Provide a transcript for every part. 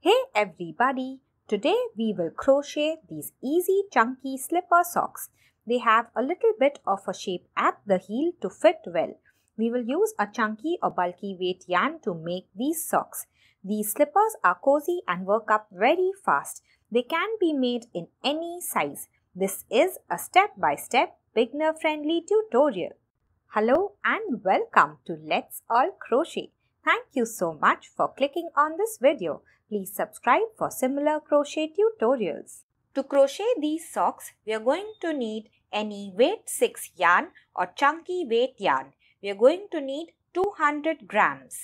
Hey everybody! Today we will crochet these easy chunky slipper socks. They have a little bit of a shape at the heel to fit well. We will use a chunky or bulky weight yarn to make these socks. These slippers are cozy and work up very fast. They can be made in any size. This is a step-by-step beginner-friendly tutorial. Hello and welcome to Let's All Crochet. Thank you so much for clicking on this video. Please subscribe for similar crochet tutorials. To crochet these socks, we are going to need any weight 6 yarn or chunky weight yarn. We are going to need 200 grams.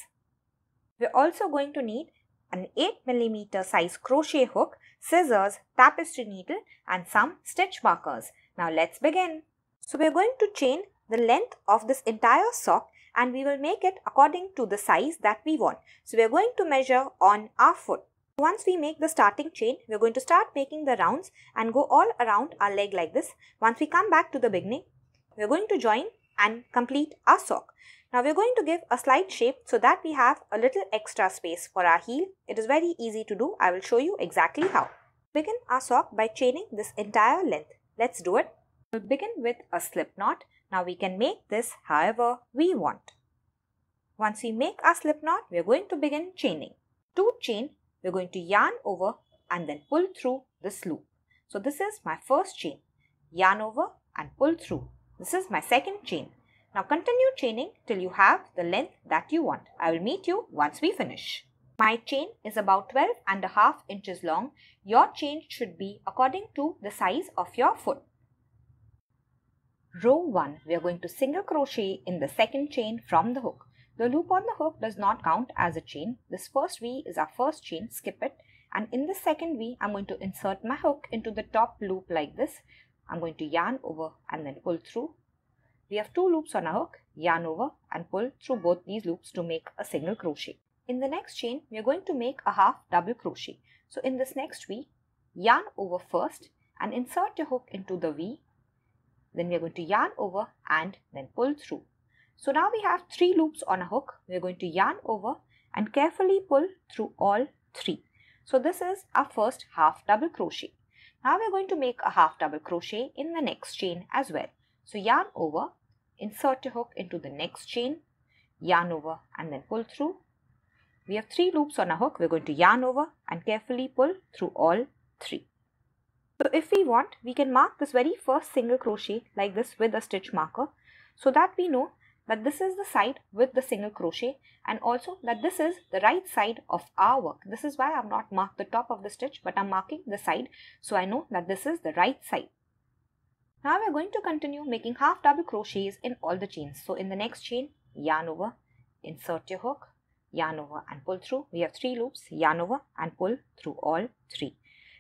We are also going to need an 8mm size crochet hook, scissors, tapestry needle and some stitch markers. Now let's begin. So we are going to chain the length of this entire sock and we will make it according to the size that we want. So we are going to measure on our foot. Once we make the starting chain, we are going to start making the rounds and go all around our leg like this. Once we come back to the beginning, we are going to join and complete our sock. Now we are going to give a slight shape so that we have a little extra space for our heel. It is very easy to do. I will show you exactly how. Begin our sock by chaining this entire length. Let's do it. We'll begin with a slip knot. Now we can make this however we want. Once we make our slip knot, we are going to begin chaining. To chain, we are going to yarn over and then pull through this loop. So this is my first chain. Yarn over and pull through. This is my second chain. Now continue chaining till you have the length that you want. I will meet you once we finish. My chain is about 12.5 inches long. Your chain should be according to the size of your foot. Row 1, we are going to single crochet in the second chain from the hook. The loop on the hook does not count as a chain. This first V is our first chain, skip it. And in the second V, I'm going to insert my hook into the top loop like this. I'm going to yarn over and then pull through. We have 2 loops on our hook, yarn over and pull through both these loops to make a single crochet. In the next chain, we are going to make a half double crochet. So in this next V, yarn over first and insert your hook into the V. Then we are going to yarn over and then pull through. So now we have 3 loops on a hook. We are going to yarn over and carefully pull through all 3. So this is our first half double crochet. Now we are going to make a half double crochet in the next chain as well. So yarn over, insert your hook into the next chain, yarn over and then pull through. We have 3 loops on a hook. We are going to yarn over and carefully pull through all 3. So if we want, we can mark this very first single crochet like this with a stitch marker so that we know that this is the side with the single crochet and also that this is the right side of our work. This is why I have not marked the top of the stitch but I am marking the side so I know that this is the right side. Now we are going to continue making half double crochets in all the chains. So in the next chain, yarn over, insert your hook, yarn over and pull through. We have 3 loops, yarn over and pull through all 3.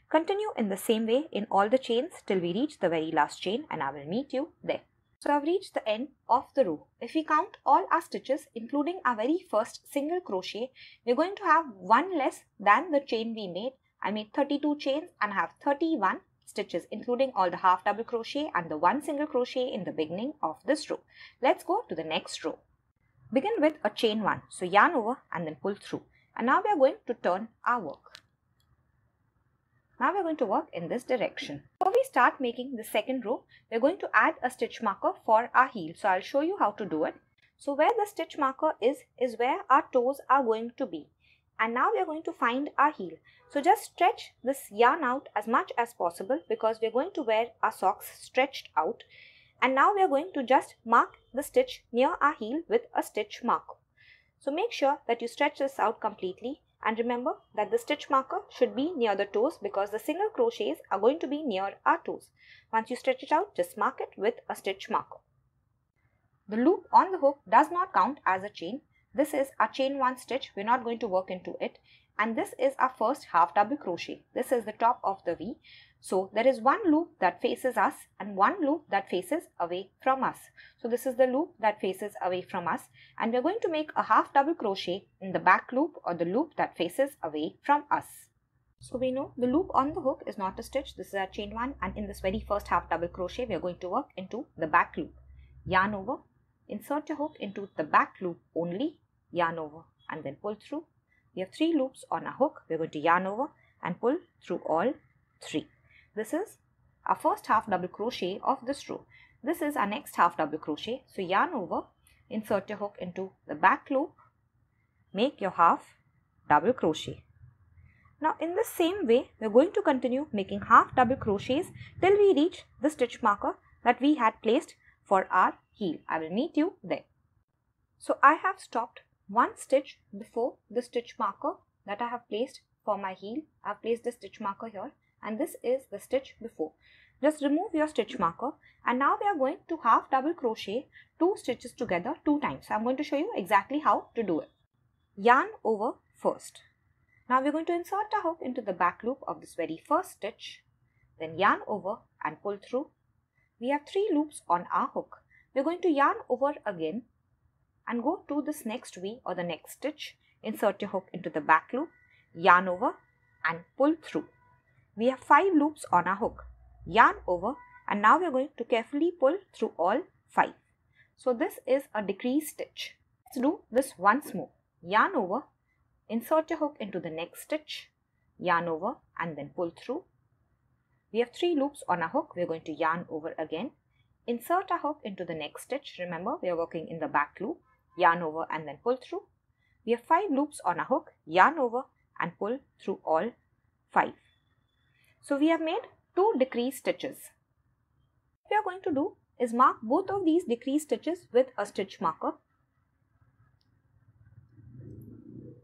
Continue in the same way in all the chains till we reach the very last chain and I will meet you there. So I've reached the end of the row. If we count all our stitches including our very first single crochet, we're going to have 1 less than the chain we made. I made 32 chains and have 31 stitches including all the half double crochet and the 1 single crochet in the beginning of this row. Let's go to the next row. Begin with a chain 1. So yarn over and then pull through. And now we are going to turn our work. Now we are going to work in this direction. Before we start making the second row, we are going to add a stitch marker for our heel. So I'll show you how to do it. So where the stitch marker is where our toes are going to be. And now we are going to find our heel. So just stretch this yarn out as much as possible because we are going to wear our socks stretched out. And now we are going to just mark the stitch near our heel with a stitch marker. So make sure that you stretch this out completely. And remember that the stitch marker should be near the toes because the single crochets are going to be near our toes. Once you stretch it out, just mark it with a stitch marker. The loop on the hook does not count as a chain. This is our chain 1 stitch. We're not going to work into it. And this is our first half double crochet. This is the top of the V. So there is 1 loop that faces us and 1 loop that faces away from us. So this is the loop that faces away from us and we're going to make a half double crochet in the back loop or the loop that faces away from us. So we know the loop on the hook is not a stitch. This is our chain 1 and in this very first half double crochet we are going to work into the back loop. Yarn over, insert your hook into the back loop only, yarn over and then pull through. we have 3 loops on our hook. We're going to yarn over and pull through all 3. This is our first half double crochet of this row. This is our next half double crochet. So yarn over, insert your hook into the back loop, make your half double crochet. Now in the same way, we're going to continue making half double crochets till we reach the stitch marker that we had placed for our heel. I will meet you there. So I have stopped one stitch before the stitch marker that I have placed for my heel. I have placed the stitch marker here, and this is the stitch before. Just remove your stitch marker, and now we are going to half double crochet 2 stitches together 2 times. So I'm going to show you exactly how to do it. Yarn over first. Now we're going to insert our hook into the back loop of this very first stitch, then yarn over and pull through. We have 3 loops on our hook. We're going to yarn over again and go to this next V or the next stitch. Insert your hook into the back loop, yarn over and pull through. We have 5 loops on our hook. Yarn over, and now we are going to carefully pull through all 5. So this is a decrease stitch. Let's do this once more. Yarn over, insert your hook into the next stitch, yarn over and then pull through. We have 3 loops on our hook. We are going to yarn over again, insert our hook into the next stitch. Remember, we are working in the back loop, yarn over and then pull through. We have 5 loops on our hook, yarn over and pull through all 5. So we have made 2 decrease stitches. What we are going to do is mark both of these decrease stitches with a stitch marker.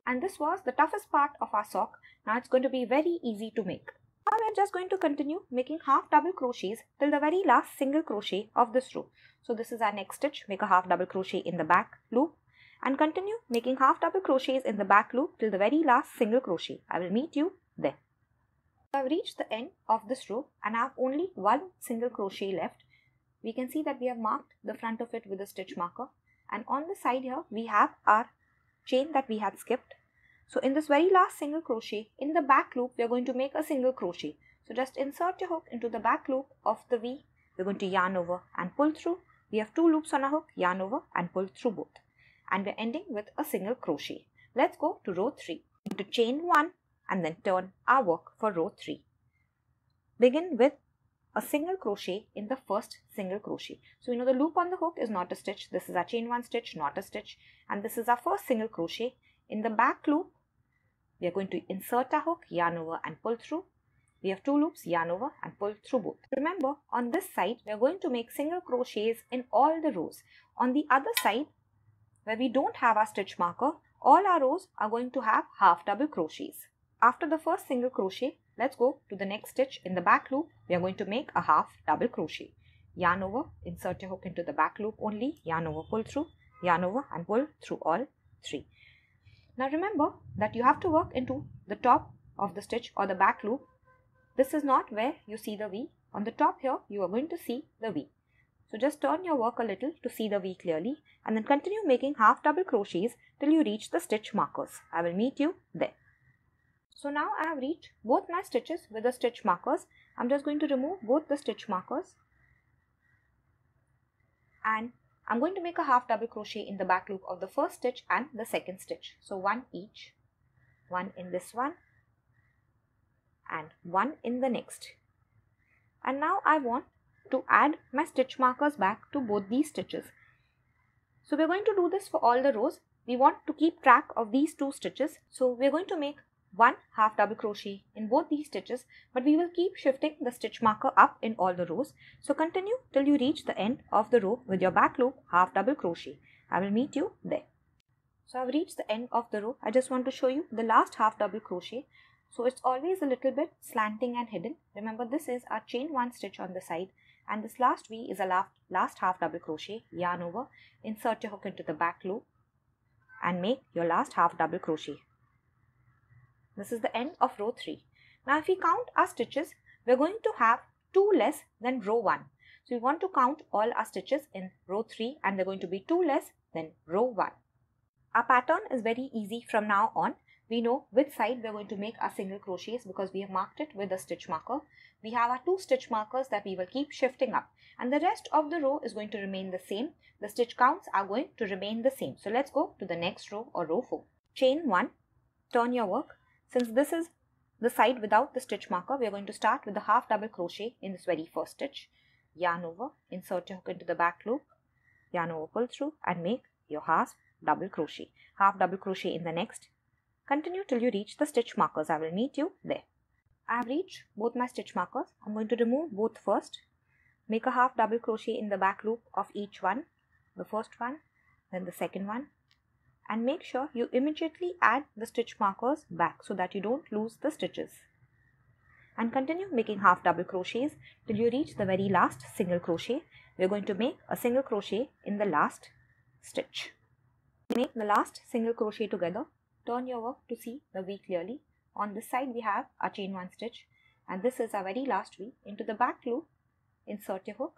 And this was the toughest part of our sock. Now it's going to be very easy to make. Now we are just going to continue making half double crochets till the very last single crochet of this row. So this is our next stitch. Make a half double crochet in the back loop and continue making half double crochets in the back loop till the very last single crochet. I will meet you there. I have reached the end of this row and I have only 1 single crochet left. We can see that we have marked the front of it with a stitch marker, and on the side here we have our chain that we had skipped. So in this very last single crochet in the back loop, we are going to make a single crochet. So just insert your hook into the back loop of the V. We're going to yarn over and pull through. We have 2 loops on our hook, yarn over and pull through both. And we're ending with a single crochet. Let's go to row 3. To chain 1 and then turn our work for row 3. Begin with a single crochet in the first single crochet. So you know the loop on the hook is not a stitch. This is our chain 1 stitch, not a stitch. And this is our first single crochet. In the back loop, we are going to insert our hook, yarn over and pull through. We have 2 loops, yarn over and pull through both. Remember, on this side, we are going to make single crochets in all the rows. On the other side, where we don't have our stitch marker, all our rows are going to have half double crochets. After the first single crochet, let's go to the next stitch. In the back loop, we are going to make a half double crochet. Yarn over, insert your hook into the back loop only, yarn over, pull through, yarn over and pull through all 3. Now remember that you have to work into the top of the stitch or the back loop. This is not where you see the V. On the top here, you are going to see the V. So just turn your work a little to see the V clearly and then continue making half double crochets till you reach the stitch markers. I will meet you there. So now I have reached both my stitches with the stitch markers. I'm just going to remove both the stitch markers and I'm going to make a half double crochet in the back loop of the first stitch and the second stitch. So 1 each, 1 in this one and 1 in the next. And now I want to add my stitch markers back to both these stitches. So we're going to do this for all the rows. We want to keep track of these 2 stitches. So we're going to make 1 half double crochet in both these stitches, but we will keep shifting the stitch marker up in all the rows. So continue till you reach the end of the row with your back loop half double crochet. I will meet you there. So I've reached the end of the row. I just want to show you the last half double crochet. So it's always a little bit slanting and hidden. Remember, this is our chain 1 stitch on the side, and this last V is a last half double crochet. Yarn over, insert your hook into the back loop and make your last half double crochet. This is the end of row 3. Now if we count our stitches, we're going to have 2 less than row 1. So we want to count all our stitches in row 3 and they're going to be 2 less than row 1. Our pattern is very easy from now on. We know which side we're going to make our single crochets because we have marked it with a stitch marker. We have our 2 stitch markers that we will keep shifting up, and the rest of the row is going to remain the same. The stitch counts are going to remain the same. So let's go to the next row or row 4. Chain 1, turn your work. Since this is the side without the stitch marker, we are going to start with the half double crochet in this very first stitch. Yarn over, insert your hook into the back loop, yarn over, pull through and make your half double crochet. Half double crochet in the next. Continue till you reach the stitch markers. I will meet you there. I have reached both my stitch markers. I'm going to remove both first. Make a half double crochet in the back loop of each one. The first one, then the second one. And make sure you immediately add the stitch markers back so that you don't lose the stitches. And continue making half double crochets till you reach the very last single crochet. We are going to make a single crochet in the last stitch. Make the last single crochet together. Turn your work to see the V clearly. On this side we have our chain 1 stitch, and this is our very last V. Into the back loop, insert your hook,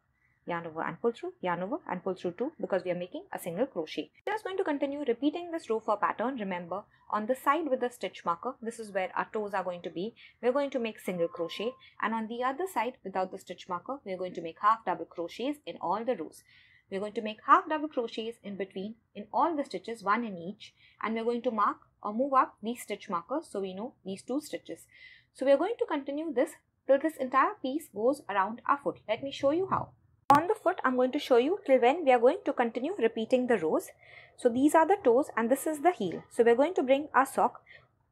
yarn over and pull through, yarn over and pull through 2 because we are making a single crochet. We are just going to continue repeating this row for pattern. Remember, on the side with the stitch marker, this is where our toes are going to be. We are going to make single crochet, and on the other side without the stitch marker, we are going to make half double crochets in all the rows. We are going to make half double crochets in between in all the stitches, one in each, and we are going to mark or move up these stitch markers so we know these 2 stitches. So we are going to continue this till this entire piece goes around our foot. Let me show you how. On the foot, I'm going to show you till when we are going to continue repeating the rows. So these are the toes and this is the heel. So we are going to bring our sock.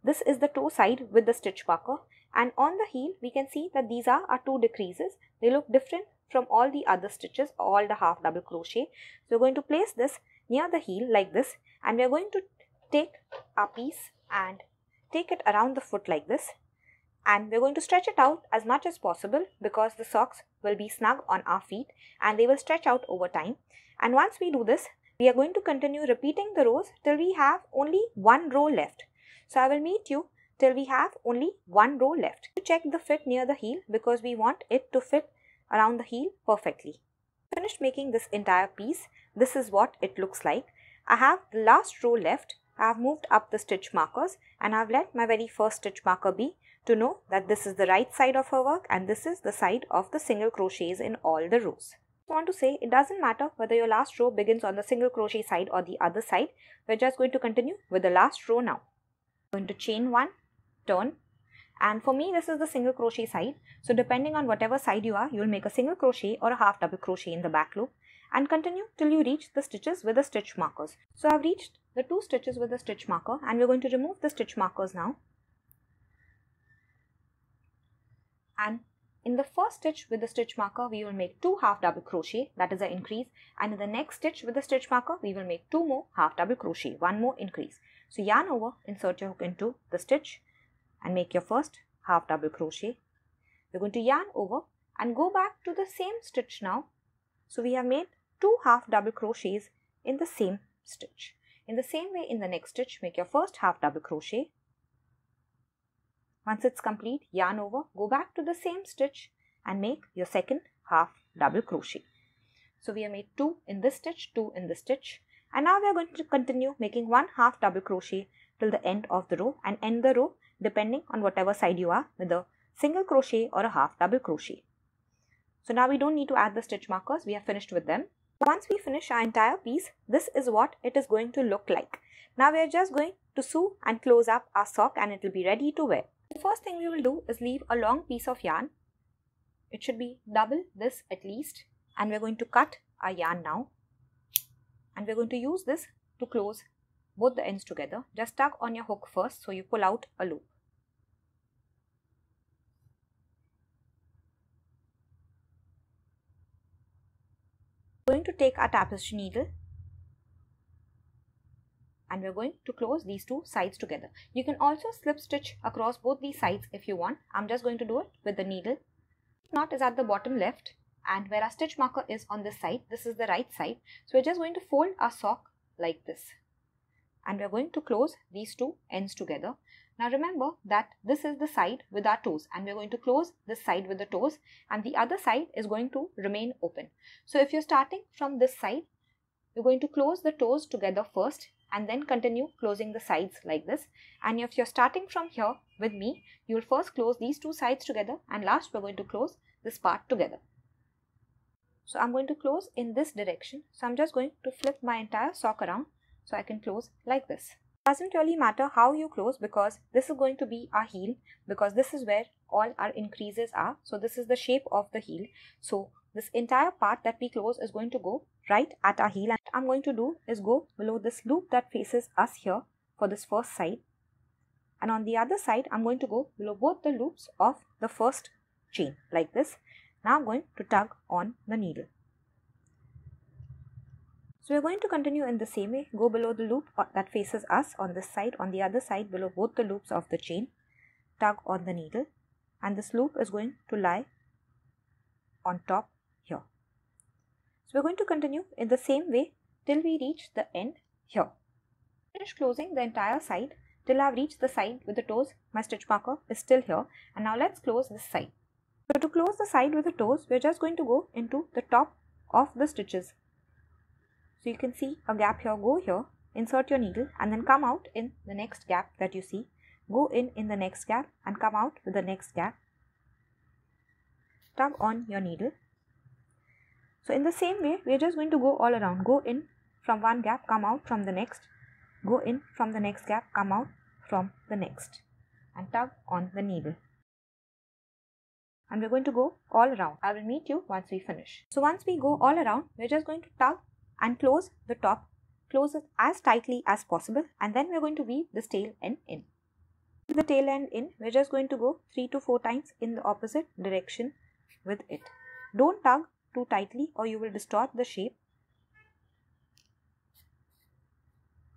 This is the toe side with the stitch marker, and on the heel we can see that these are our 2 decreases. They look different from all the other stitches, all the half double crochet. So we're going to place this near the heel like this, and we're going to take our piece and take it around the foot like this, and we're going to stretch it out as much as possible because the socks will be snug on our feet and they will stretch out over time. And once we do this, we are going to continue repeating the rows till we have only 1 row left. So I will meet you till we have only 1 row left. To check the fit near the heel because we want it to fit around the heel perfectly. Finished making this entire piece. This is what it looks like. I have the last row left. I have moved up the stitch markers and I have let my very first stitch marker be to know that this is the right side of her work and this is the side of the single crochets in all the rows. I want to say it doesn't matter whether your last row begins on the single crochet side or the other side. We're just going to continue with the last row now. Going to chain 1, turn, and for me this is the single crochet side. So depending on whatever side you are, you will make a single crochet or a half double crochet in the back loop and continue till you reach the stitches with the stitch markers. So I've reached the 2 stitches with the stitch marker and we're going to remove the stitch markers now. And in the first stitch with the stitch marker, we will make 2 half double crochet, that is an increase, and in the next stitch with the stitch marker, we will make 2 more half double crochet, 1 more increase. So yarn over, insert your hook into the stitch and make your first half double crochet. We're going to yarn over and go back to the same stitch now. So we have made 2 half double crochets in the same stitch. In the same way, in the next stitch, make your first half double crochet. Once it's complete, yarn over, go back to the same stitch and make your second half double crochet. So we have made 2 in this stitch, 2 in this stitch, and now we are going to continue making 1 half double crochet till the end of the row and end the row depending on whatever side you are with a single crochet or a half double crochet. So now we don't need to add the stitch markers, we have finished with them. Once we finish our entire piece, this is what it is going to look like. Now we are just going to sew and close up our sock and it will be ready to wear. The first thing we will do is leave a long piece of yarn. It should be double this at least, and we're going to cut our yarn now, and we're going to use this to close both the ends together. Just tug on your hook first so you pull out a loop. We're going to take our tapestry needle and we're going to close these 2 sides together. You can also slip stitch across both these sides if you want. I'm just going to do it with the needle. Knot is at the bottom left, and where our stitch marker is on this side, this is the right side. So we're just going to fold our sock like this and we're going to close these 2 ends together. Now remember that this is the side with our toes and we're going to close this side with the toes, and the other side is going to remain open. So if you're starting from this side, you're going to close the toes together first and then continue closing the sides like this. And if you're starting from here with me, you'll first close these 2 sides together and last we're going to close this part together. So I'm going to close in this direction. So I'm just going to flip my entire sock around so I can close like this. Doesn't really matter how you close because this is going to be our heel, because this is where all our increases are. So this is the shape of the heel. So this entire part that we close is going to go right at our heel, and what I'm going to do is go below this loop that faces us here for this first side, and on the other side I'm going to go below both the loops of the first chain like this. Now I'm going to tug on the needle. So we're going to continue in the same way. Go below the loop that faces us on this side, on the other side below both the loops of the chain, tug on the needle, and this loop is going to lie on top here. So we're going to continue in the same way till we reach the end here. Finish closing the entire side till I've reached the side with the toes. My stitch marker is still here, and now let's close this side. So to close the side with the toes, we're just going to go into the top of the stitches. So you can see a gap here, go here, insert your needle and then come out in the next gap that you see. Go in the next gap and come out with the next gap. Tug on your needle. So in the same way, we are just going to go all around. Go in from one gap, come out from the next. Go in from the next gap, come out from the next. And tug on the needle. And we're going to go all around. I will meet you once we finish. So once we go all around, we're just going to tug and close the top, close it as tightly as possible, and then we're going to weave this tail end in. With the tail end in, we're just going to go 3 to 4 times in the opposite direction with it. Don't tug too tightly or you will distort the shape,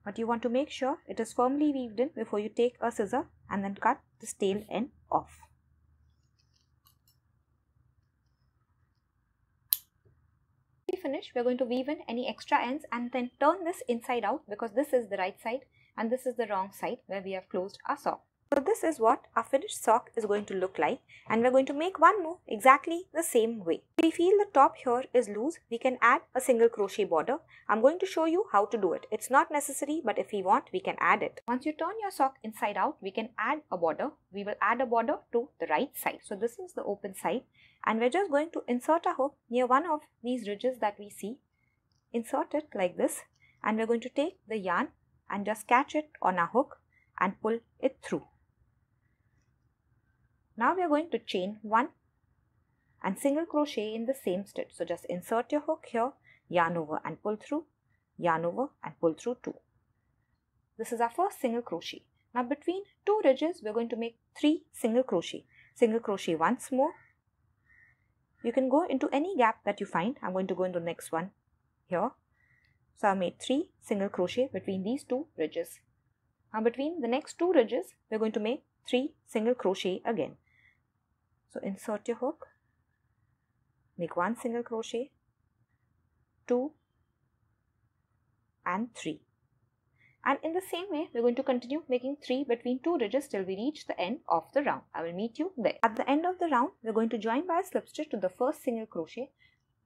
but you want to make sure it is firmly weaved in before you take a scissor and then cut this tail end off. Finish, we're going to weave in any extra ends and then turn this inside out, because this is the right side and this is the wrong side where we have closed our sock. So this is what our finished sock is going to look like, and we're going to make one more exactly the same way. If we feel the top here is loose, we can add a single crochet border. I'm going to show you how to do it. It's not necessary, but if we want, we can add it. Once you turn your sock inside out, we can add a border. We will add a border to the right side. So this is the open side, and we're just going to insert a hook near one of these ridges that we see. Insert it like this, and we're going to take the yarn and just catch it on our hook and pull it through. Now we are going to chain 1 and single crochet in the same stitch. So just insert your hook here, yarn over and pull through, yarn over and pull through 2. This is our first single crochet. Now between 2 ridges, we are going to make 3 single crochet. Single crochet once more. You can go into any gap that you find. I'm going to go into the next one here. So I made 3 single crochet between these 2 ridges. Now between the next 2 ridges, we're going to make 3 single crochet again. So insert your hook, make 1 single crochet, 2 and 3. And in the same way, we're going to continue making 3 between 2 ridges till we reach the end of the round. I will meet you there. At the end of the round, we're going to join by a slip stitch to the first single crochet.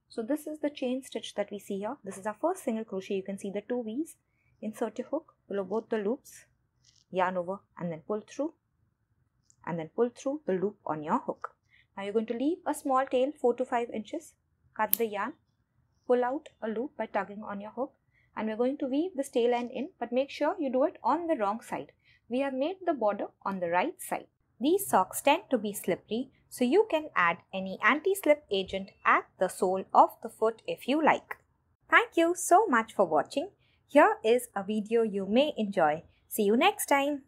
So this is the chain stitch that we see here. This is our first single crochet. You can see the 2 V's. Insert your hook below both the loops, yarn over and then pull through, and then pull through the loop on your hook. Now you're going to leave a small tail 4 to 5 inches, cut the yarn, pull out a loop by tugging on your hook, and we're going to weave this tail end in, but make sure you do it on the wrong side. We have made the border on the right side. These socks tend to be slippery, so you can add any anti-slip agent at the sole of the foot if you like. Thank you so much for watching. Here is a video you may enjoy. See you next time.